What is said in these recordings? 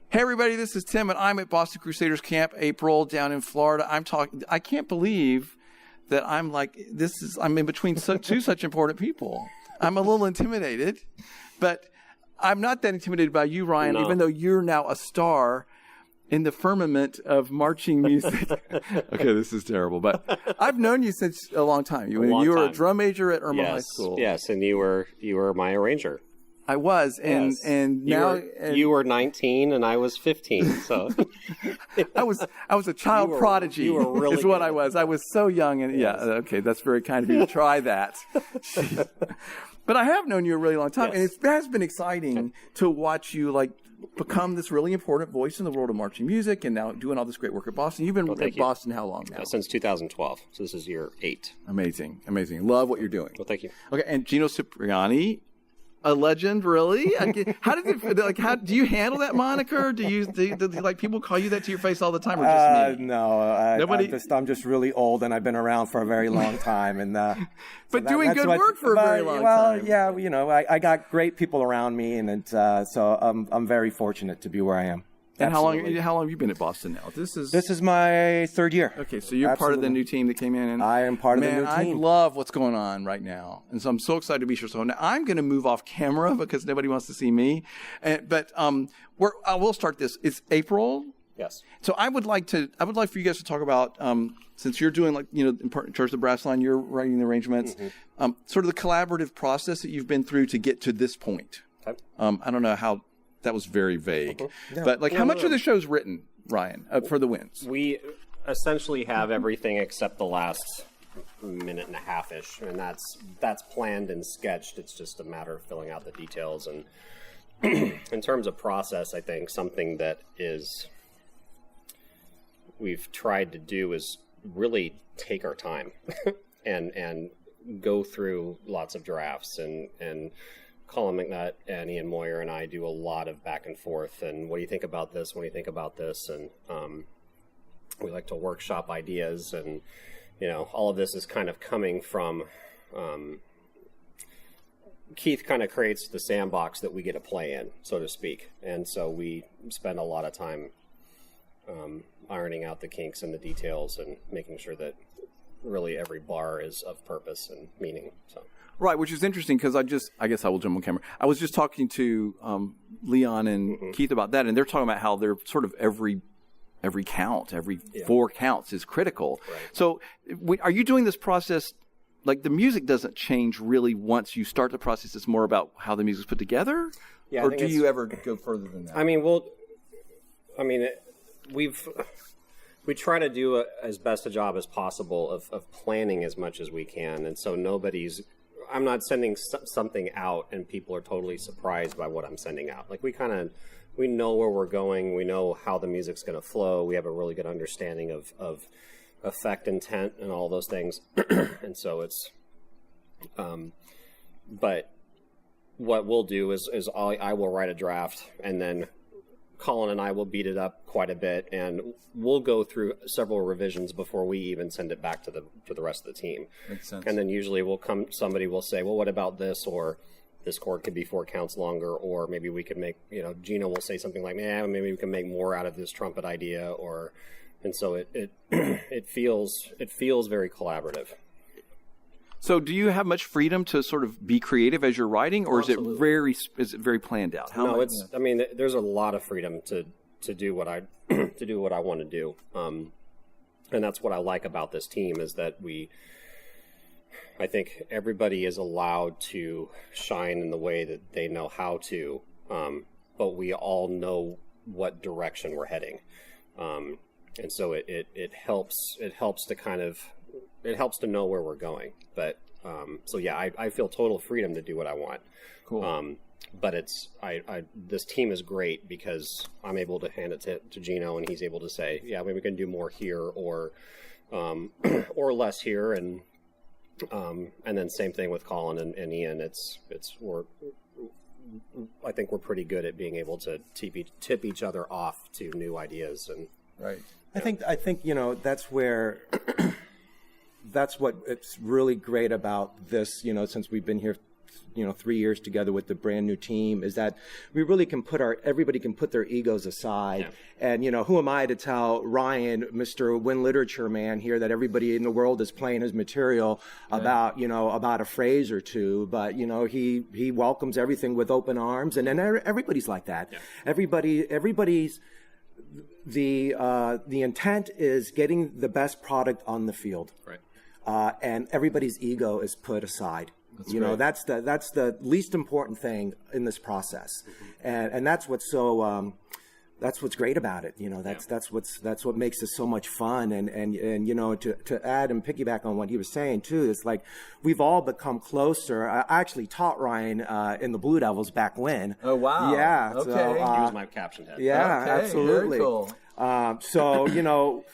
Hey everybody, this is Tim, and I'm at Boston Crusaders Camp April down in Florida. I can't believe that I'm in between two such important people. I'm a little intimidated, but I'm not that intimidated by you, Ryan, No. even though you're now a star in the firmament of marching music. Okay, this is terrible, but I've known you since a long time. You were a drum major at Irma High School. Yes, and you were my arranger. I was, and now you were 19 and I was 15. So I was a child prodigy. You were really is what I was. I was so young, and okay, that's very kind of you to try that. Jeez. But I have known you a really long time, and it has been exciting to watch you become this really important voice in the world of marching music, and now doing all this great work at Boston. You've been at Boston how long now? Since 2012. So this is year 8. Amazing. Love what you're doing. Well, thank you. Okay, and Gino Cipriani. A legend, really? How did it? How do you handle that moniker? Do people call you that to your face all the time, or just me? No, Nobody. I'm just really old, and I've been around for a very long time, and but doing good work for a very long time. Well, yeah, I got great people around me, and so I'm very fortunate to be where I am. And Absolutely. how long have you been at Boston now? This is my 3rd year. Okay, so you're part of the new team that came in. And I am part of the new team. I love what's going on right now, and so I'm so excited to be here. So now I'm going to move off camera because nobody wants to see me. But I will start this. It's April. Yes. So I would like for you guys to talk about since you're doing in charge of the brass line, you're writing the arrangements, sort of the collaborative process that you've been through to get to this point. Okay. I don't know how. That was very vague. But how much of the show's written, Ryan, for the wins? We essentially have everything except the last minute and a half-ish, and that's planned and sketched. It's just a matter of filling out the details. And in terms of process, I think something that we've tried to do is really take our time and go through lots of drafts and Colin McNutt and Ian Moyer and I do a lot of back and forth. And what do you think about this? What do you think about this? And we like to workshop ideas. And, all of this is kind of coming from Keith kind of creates the sandbox that we get to play in, so to speak. And so we spend a lot of time ironing out the kinks and the details and making sure that really every bar is of purpose and meaning. So. Right, which is interesting because I guess I will jump on camera. I was just talking to Leon and Keith about that, and they're talking about how they're sort of every count, every 4 counts is critical. Right. So are you doing this process, the music doesn't change really once you start the process, it's more about how the music's put together? Yeah, or do you ever go further than that? We try to do as best a job as possible of planning as much as we can, and so I'm not sending something out and people are totally surprised by what I'm sending out. We know where we're going. We know how the music's going to flow. We have a really good understanding of effect, intent, and all those things. And so it's, but what we'll do is I will write a draft, and then Colin and I will beat it up quite a bit, and we'll go through several revisions before we even send it back to the rest of the team. Makes sense. And then usually somebody will say, well, what about this? Or this chord could be 4 counts longer, or maybe we could make, Gino will say something like, maybe we can make more out of this trumpet idea, and so it feels very collaborative. So do you have much freedom to sort of be creative as you're writing, or is it very planned out? There's a lot of freedom to do what I want to do. And that's what I like about this team is that I think everybody is allowed to shine in the way that they know how to, but we all know what direction we're heading. And so it helps to know where we're going. But I feel total freedom to do what I want. Cool. But this team is great because I'm able to hand it to Gino, and he's able to say, maybe we can do more here or less here, and then same thing with Colin and Ian. I think we're pretty good at being able to tip each other off to new ideas. And right. I think that's what it's really great about this, since we've been here 3 years together with the brand new team is that we really can everybody can put their egos aside. Yeah. And, who am I to tell Ryan, Mr. Win Literature man here, that everybody in the world is playing his material about, about a phrase or two. But, he welcomes everything with open arms. And then everybody's like that. Yeah. Everybody's, the intent is getting the best product on the field. Right. And everybody's ego is put aside. That's the least important thing in this process, and that's what's so that's what's great about it. That's what makes it so much fun. And to add and piggyback on what he was saying too, it's like we've all become closer. I actually taught Ryan in the Blue Devils back when. Oh wow! Yeah. Okay. So, he was my caption head. Yeah, okay, absolutely. Very cool. So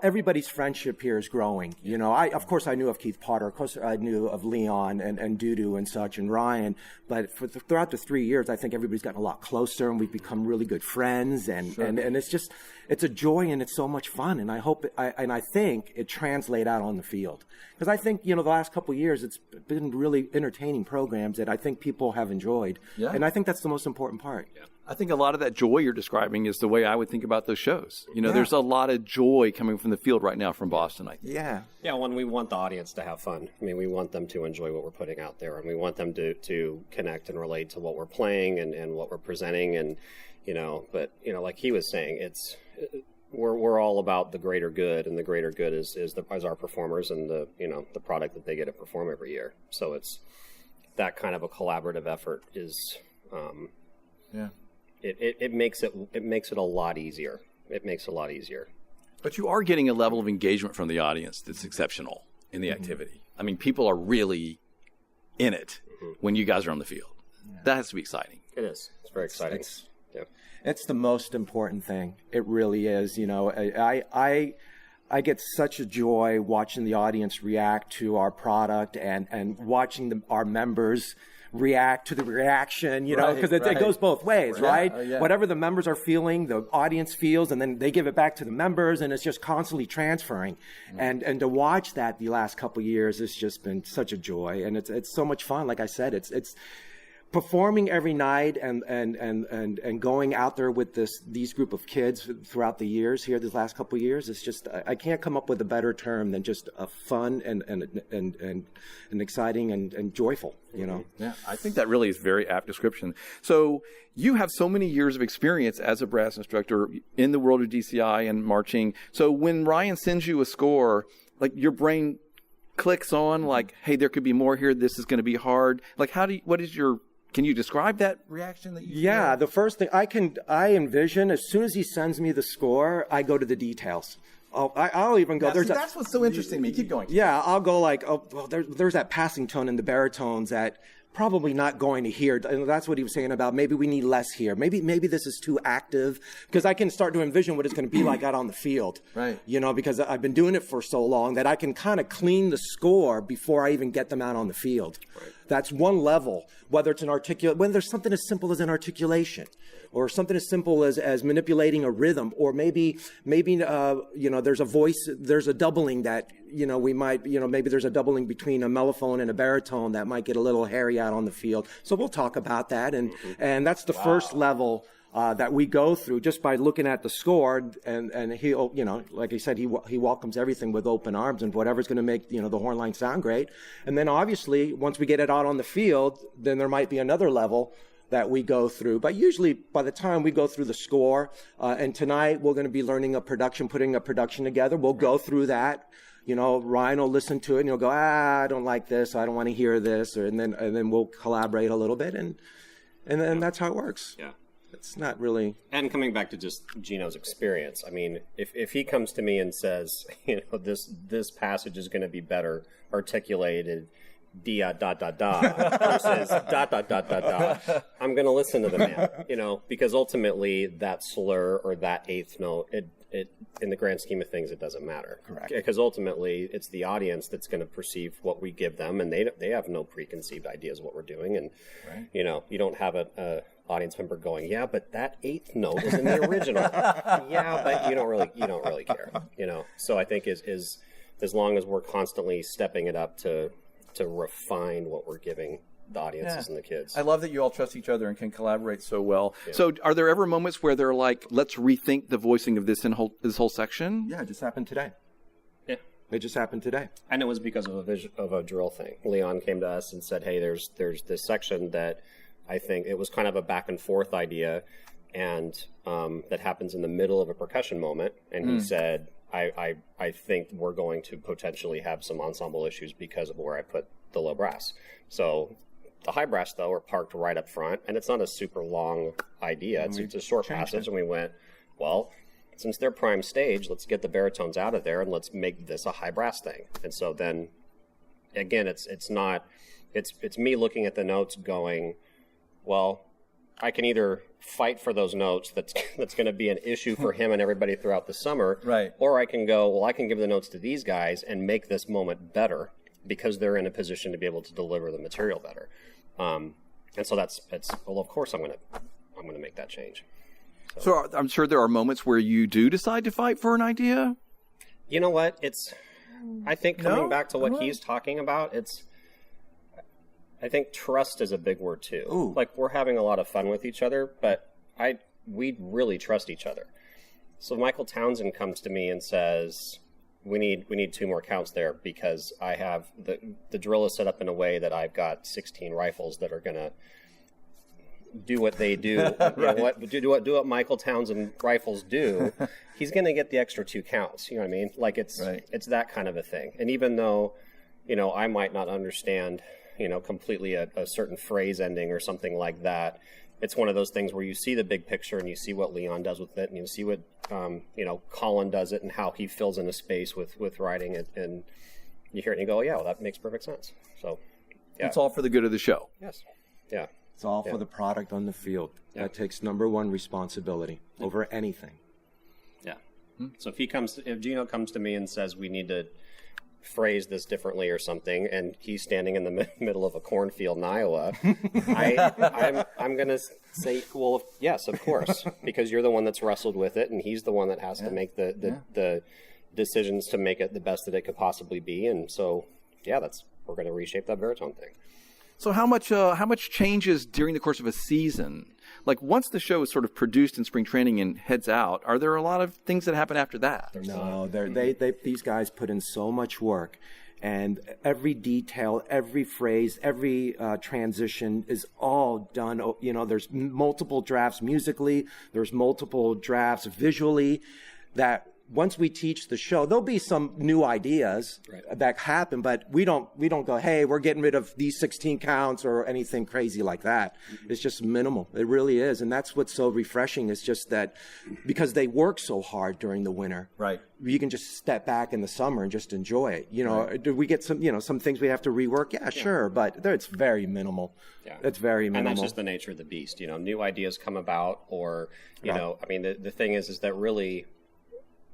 everybody's friendship here is growing. Of course I knew of Keith Potter, of course I knew of Leon and Dudu and such and Ryan, but throughout the 3 years, I think everybody's gotten a lot closer and we've become really good friends and it's a joy and it's so much fun. And I think it translates out on the field. Because I think, the last couple of years, it's been really entertaining programs that I think people have enjoyed. Yeah. And I think that's the most important part. Yeah. I think a lot of that joy you're describing is the way I would think about those shows. There's a lot of joy coming from the field right now from Boston, I think. Yeah. Yeah, when we want the audience to have fun. I mean, we want them to enjoy what we're putting out there, and we want them to connect and relate to what we're playing and what we're presenting. And, but, like he was saying, we're all about the greater good, and the greater good is our performers and the product that they get to perform every year. So it's that kind of a collaborative effort is, It makes it a lot easier. It makes it a lot easier. But you are getting a level of engagement from the audience that's exceptional in the activity. I mean, people are really in it when you guys are on the field. Yeah. That has to be exciting. It is. It's very exciting. It's the most important thing. It really is. I get such a joy watching the audience react to our product and watching our members react to the reaction, because it goes both ways, right? Yeah. Whatever the members are feeling, the audience feels, and then they give it back to the members, and it's just constantly transferring. Mm. And to watch that the last couple of years has just been such a joy, and it's so much fun. Like I said, it's performing every night and going out there with these group of kids throughout the years here, these last couple of years, it's just, I can't come up with a better term than just a fun and exciting and joyful, Yeah, I think that really is a very apt description. So you have so many years of experience as a brass instructor in the world of DCI and marching. So when Ryan sends you a score, like your brain clicks on like, hey, there could be more here. This is going to be hard. Like, can you describe that reaction that you feel? Yeah, the first thing I envision, as soon as he sends me the score, I go to the details. I'll even go. That's what's so interesting to me. Keep going. Yeah, I'll go like, there's that passing tone in the baritones that probably not going to hear. And that's what he was saying about maybe we need less here. Maybe this is too active, because I can start to envision what it's going to be like out on the field. Right. Because I've been doing it for so long that I can kind of clean the score before I even get them out on the field. Right. That's one level. Whether it's when there's something as simple as an articulation, or something as simple as manipulating a rhythm, or maybe there's a voice, there's a doubling that we might maybe there's a doubling between a mellophone and a baritone that might get a little hairy out on the field. So we'll talk about that, and that's the first level that we go through just by looking at the score, and he like I said, he welcomes everything with open arms and whatever's going to make the horn line sound great. And then obviously once we get it out on the field, then there might be another level that we go through. But usually by the time we go through the score, and tonight we're going to be learning putting a production together, we'll go through that. Ryan will listen to it and he'll go, I don't like this, I don't want to hear this, and then we'll collaborate a little bit, and then that's how it works. Yeah. It's not really. And coming back to just Gino's experience, I mean, if he comes to me and says, this passage is going to be better articulated, versus ... I'm going to listen to the man, because ultimately that slur or that eighth note, it in the grand scheme of things, it doesn't matter. Correct. Because ultimately it's the audience that's going to perceive what we give them, and they have no preconceived ideas of what we're doing, and you don't have a audience member going, yeah, but that eighth note is in the original. Yeah, but you don't really care, So I think is as long as we're constantly stepping it up to refine what we're giving the audiences and the kids. I love that you all trust each other and can collaborate so well. Yeah. So are there ever moments where they're like, let's rethink the voicing of this whole section? Yeah, it just happened today. Yeah. It just happened today. And it was because of a drill thing. Leon came to us and said, hey, there's this section that I think it was kind of a back and forth idea, and that happens in the middle of a percussion moment. And he said, I think we're going to potentially have some ensemble issues because of where I put the low brass. So the high brass, though, are parked right up front, and it's not a super long idea. It's a short passage, and we went, well, since they're prime stage, let's get the baritones out of there, and let's make this a high brass thing. And so then, again, it's me looking at the notes going, well, I can either fight for those notes that's going to be an issue for him and everybody throughout the summer, right? Or I can go, well, I can give the notes to these guys and make this moment better because they're in a position to be able to deliver the material better. And so that's well, of course I'm going to make that change. So I'm sure there are moments where you do decide to fight for an idea. You know what? I think coming back to what he's talking about, I think trust is a big word too. Ooh. Like, we're having a lot of fun with each other, but we really trust each other. So Michael Townsend comes to me and says, we need 2 more counts there because I have the drill is set up in a way that I've got 16 rifles that are gonna do what they do. Right. do what Michael Townsend rifles do. He's gonna get the extra 2 counts. You know what I mean? Like, it's that kind of a thing. And even though, I might not understand, completely a certain phrase ending or something like that, it's one of those things where you see the big picture and you see what Leon does with it, and you see what Colin does it and how he fills in a space with writing it, and you hear it and you go, yeah, well, that makes perfect sense. So yeah. It's all for the good of the show. Yes. Yeah. It's all for the product on the field. Yeah. That takes number one responsibility over anything. Yeah. So if Gino comes to me and says we need to phrase this differently or something, and he's standing in the middle of a cornfield in Iowa, I'm going to say, well, yes, of course, because you're the one that's wrestled with it, and he's the one that has to make the decisions to make it the best that it could possibly be. And so, we're going to reshape that baritone thing. So how much changes during the course of a season? Like, once the show is sort of produced in spring training and heads out, are there a lot of things that happen after that? No, these guys put in so much work, and every detail, every phrase, every transition is all done. There's multiple drafts musically, there's multiple drafts visually, that once we teach the show, there'll be some new ideas that happen, but we don't go, hey, we're getting rid of these 16 counts or anything crazy like that. It's just minimal. It really is. And that's what's so refreshing, is just that because they work so hard during the winter. Right. You can just step back in the summer and just enjoy it. Do we get some things we have to rework? Yeah, sure. But it's very minimal. Yeah. It's very minimal. And that's just the nature of the beast. New ideas come about, or, the thing is that really,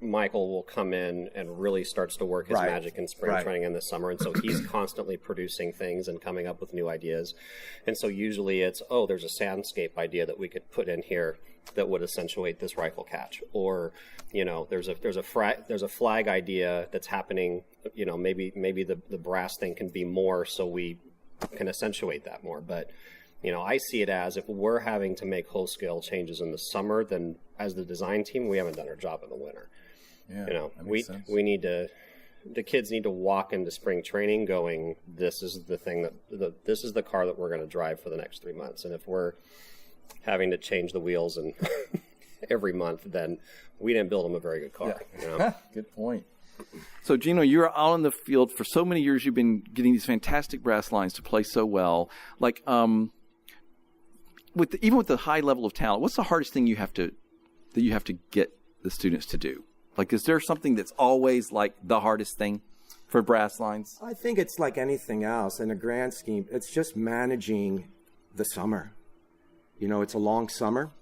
Michael will come in and really starts to work his magic in spring training in the summer. And so he's constantly producing things and coming up with new ideas. And so usually it's, there's a soundscape idea that we could put in here that would accentuate this rifle catch. Or, there's a flag idea that's happening. Maybe the brass thing can be more so we can accentuate that more. But, I see it as, if we're having to make whole scale changes in the summer, then as the design team, we haven't done our job in the winter. Yeah, we need to, the kids need to walk into spring training going, this is the thing this is the car that we're going to drive for the next 3 months. And if we're having to change the wheels and every month, then we didn't build them a very good car. Yeah. Good point. So, Gino, you're out on the field for so many years. You've been getting these fantastic brass lines to play so well. Like, even with the high level of talent, what's the hardest thing you have to get the students to do? Like, is there something that's always like the hardest thing for brass lines? I think it's like anything else in a grand scheme. It's just managing the summer. It's a long summer.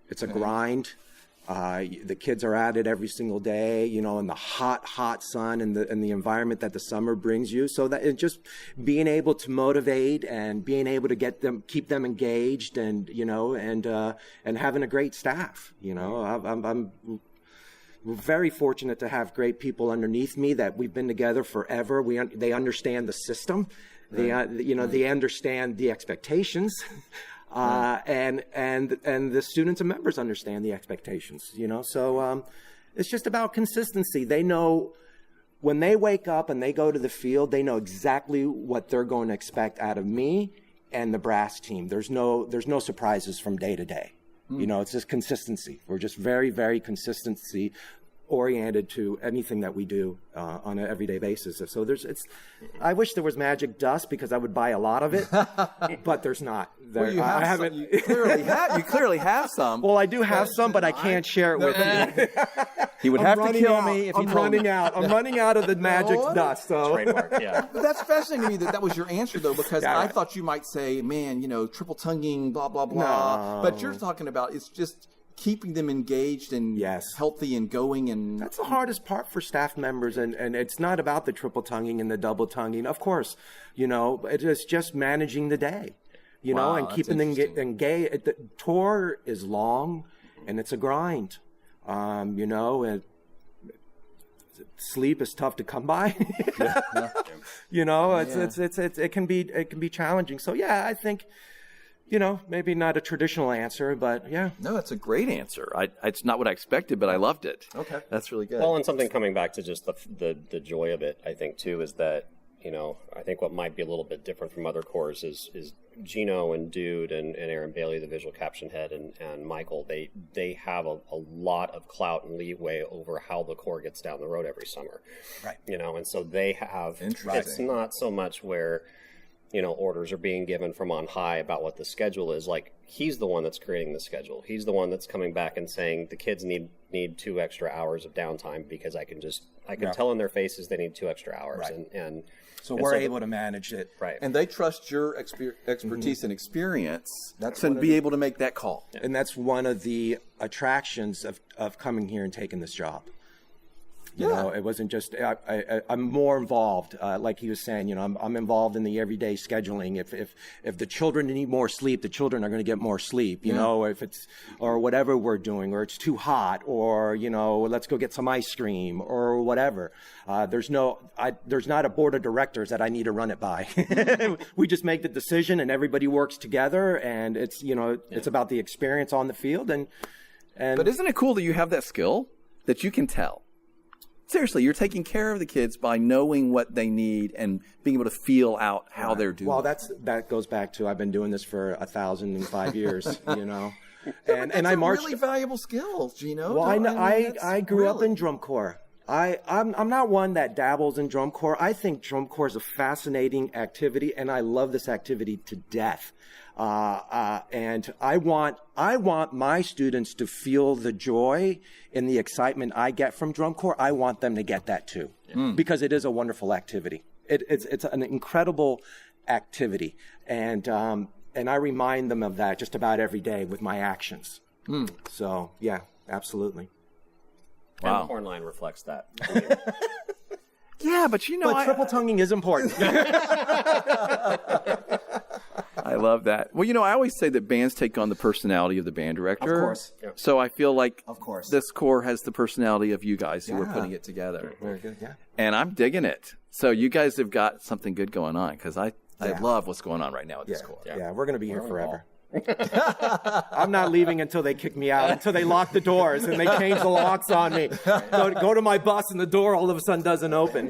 It's a grind. The kids are at it every single day, in the hot sun and the environment that the summer brings you. So that it's just being able to motivate and being able to keep them engaged, and having a great staff. I'm very fortunate to have great people underneath me that we've been together forever. They understand the system. They they understand the expectations, and the students and members understand the expectations. So it's just about consistency. They know when they wake up and they go to the field, they know exactly what they're going to expect out of me and the brass team. There's no surprises from day to day. It's just consistency. We're just very, very consistency oriented to anything that we do on an everyday basis. So I wish there was magic dust because I would buy a lot of it, but there's not. Well, you clearly have some. Well, I do have some, but I can't share it with you. He would have to kill me if he told me. I'm running out of the magic dust. So. Trademark, yeah. But that's fascinating to me that was your answer, though, because I thought you might say, man, triple tonguing, blah, blah, blah. No. But you're talking about it's just keeping them engaged and healthy and going. And that's the hardest part for staff members. And it's not about the triple tonguing and the double tonguing. Of course, it is just managing the day, and keeping them engaged. The tour is long and it's a grind. Sleep is tough to come by. It can be challenging. So I think, maybe not a traditional answer, but yeah. No, that's a great answer. It's not what I expected, but I loved it. Okay. That's really good. Well, and something coming back to just the joy of it, I think too, is that, I think what might be a little bit different from other corps is Gino and Dude and Aaron Bailey, the visual caption head, and Michael, they have a lot of clout and leeway over how the corps gets down the road every summer. Right. And so they have, it's not so much where, orders are being given from on high about what the schedule is. Like, he's the one that's creating the schedule. He's the one that's coming back and saying the kids need 2 extra hours of downtime because I can tell in their faces they need 2 extra hours. Right. So we're able to manage it. Right. And they trust your expertise and experience to be able to make that call. Yeah. And that's one of the attractions of coming here and taking this job. It wasn't just, I'm more involved. Like he was saying, I'm involved in the everyday scheduling. If the children need more sleep, the children are going to get more sleep, if it's, or whatever we're doing, or it's too hot, or, let's go get some ice cream or whatever. There's not a board of directors that I need to run it by. We just make the decision and everybody works together, and it's, it's about the experience on the field. But isn't it cool that you have that skill that you can tell? Seriously, you're taking care of the kids by knowing what they need and being able to feel out how they're doing. Well, that goes back to I've been doing this for 1,005 years, And I marched. Really valuable skills, Gino. Well, I grew up in drum corps. I'm not one that dabbles in drum corps. I think drum corps is a fascinating activity, and I love this activity to death. And I want my students to feel the joy and the excitement I get from drum corps. I want them to get that too, because it is a wonderful activity. It's an incredible activity, and I remind them of that just about every day with my actions. So yeah, absolutely. Wow. And the horn line reflects that. Yeah, but but triple tonguing is important. I love that. Well, I always say that bands take on the personality of the band director. Of course. Yeah. So I feel like of course. This corps has the personality of you guys who are putting it together. Very good, yeah. And I'm digging it. So you guys have got something good going on, because I love what's going on right now with this corps. Yeah, we're going to be here forever. I'm not leaving until they kick me out, until they lock the doors and they change the locks on me. Go to my bus and the door all of a sudden doesn't open,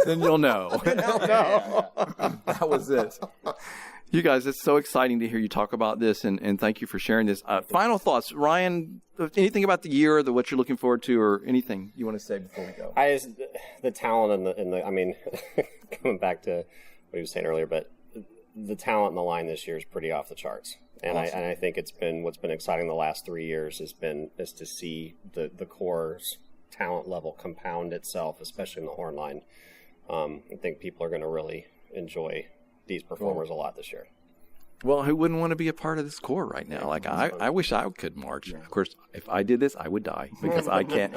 Then you'll know. That was it. You guys, it's so exciting to hear you talk about this, and thank you for sharing this. Final thoughts, Ryan, anything about the year, what you're looking forward to, or anything you want to say before we go? The talent and the I mean, coming back to what he was saying earlier, but the talent in the line this year is pretty off the charts. And awesome. I think what's been exciting the last 3 years is to see the corps' talent level compound itself, especially in the horn line. I think people are going to really enjoy these performers a lot this year. Well, who wouldn't want to be a part of this corps right now? Like, I wish I could march. Yeah. Of course, if I did this, I would die because I can't.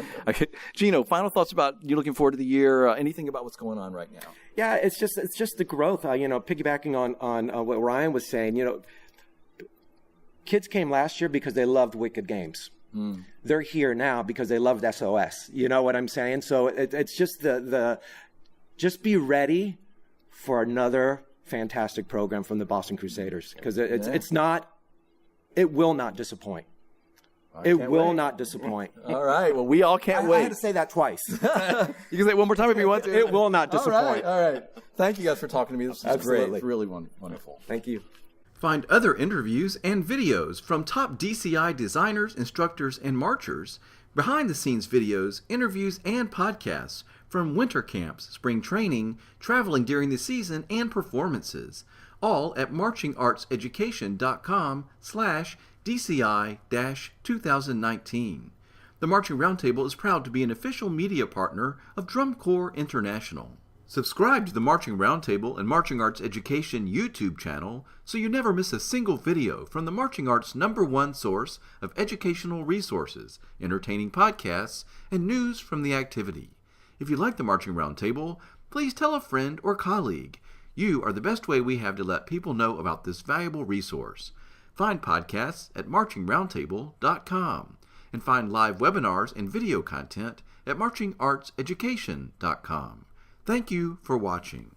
Gino, final thoughts about you looking forward to the year? Anything about what's going on right now? Yeah, it's just the growth. Piggybacking on what Ryan was saying. Kids came last year because they loved Wicked Games. They're here now because they loved SOS. You know what I'm saying? So it's just just be ready for another fantastic program from the Boston Crusaders, because it will not disappoint. It will not disappoint. All right. Well, we all can't wait. I had to say that twice. You can say it one more time if you want to. It will not disappoint. All right. Thank you guys for talking to me. This is great. It's really wonderful. Thank you. Find other interviews and videos from top DCI designers, instructors, and marchers, behind-the-scenes videos, interviews, and podcasts from winter camps, spring training, traveling during the season, and performances, all at marchingartseducation.com/DCI-2019. The Marching Roundtable is proud to be an official media partner of Drum Corps International. Subscribe to the Marching Roundtable and Marching Arts Education YouTube channel so you never miss a single video from the Marching Arts' #1 source of educational resources, entertaining podcasts, and news from the activity. If you like the Marching Roundtable, please tell a friend or colleague. You are the best way we have to let people know about this valuable resource. Find podcasts at marchingroundtable.com and find live webinars and video content at marchingartseducation.com. Thank you for watching.